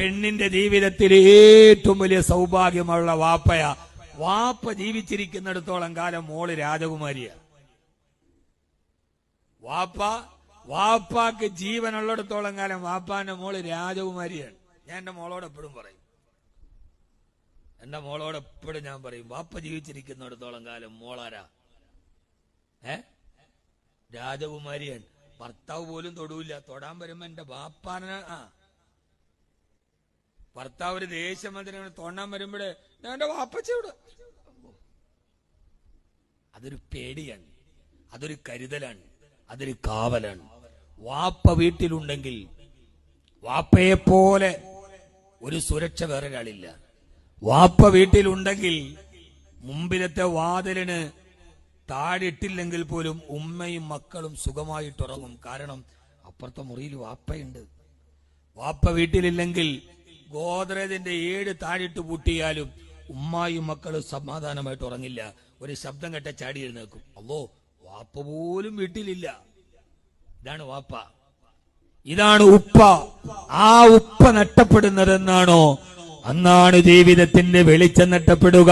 പെണ്ണിന്റെ ജീവിതത്തിൽ ഏറ്റവും വലിയ സൗഭാഗ്യമുള്ള വാപ്പയാ. വാപ്പ ജീവിച്ചിരിക്കുന്നിടത്തോളം കാലം മോള് രാജകുമാരിയാ. വാപ്പാക്ക് ജീവനുള്ളിടത്തോളം കാലം വാപ്പാന്റെ മോള് രാജകുമാരിയാണ്. ഞാൻ എന്റെ മോളോട് എപ്പോഴും പറയും, ഞാൻ പറയും, വാപ്പ ജീവിച്ചിരിക്കുന്നിടത്തോളം കാലം മോളാരാ? രാജകുമാരിയാണ്. ഭർത്താവ് പോലും തൊടൂല്ല. തൊടാൻ വരുമ്പോ എന്റെ വാപ്പാന ഭർത്താവ് ഒരു ദേഷ്യം അതിനെ തൊണ്ണാൻ വരുമ്പോഴേ ഞാൻ എന്റെ വാപ്പച്ചോട്. അതൊരു പേടിയാണ്, അതൊരു കരുതലാണ്, അതൊരു കാവലാണ്. വാപ്പ വീട്ടിലുണ്ടെങ്കിൽ വാപ്പയെപ്പോലെ ഒരു സുരക്ഷ വേറെ ഒരാളില്ല. വാപ്പ വീട്ടിലുണ്ടെങ്കിൽ മുമ്പിലത്തെ വാതിലിന് താഴിട്ടില്ലെങ്കിൽ പോലും ഉമ്മയും മക്കളും സുഖമായിട്ടുറങ്ങും. കാരണം അപ്പുറത്തെ മുറിയിൽ വാപ്പയുണ്ട്. വാപ്പ വീട്ടിലില്ലെങ്കിൽ ഗോദ്രേജിന്റെ 7 താഴിട്ട് പൂട്ടിയാലും ഉമ്മായും മക്കളും സമാധാനമായിട്ട് ഉറങ്ങില്ല. ഒരു ശബ്ദം കേട്ട ചാടി എഴുന്നേക്കും. അല്ലോ, വാപ്പ പോലും വീട്ടിലില്ല. ഇതാണ് വാപ്പ, ഇതാണ് ഉപ്പ. ആ ഉപ്പ നഷ്ടപ്പെടുന്നതെന്നാണോ അന്നാണ് ജീവിതത്തിന്റെ വെളിച്ചം നഷ്ടപ്പെടുക.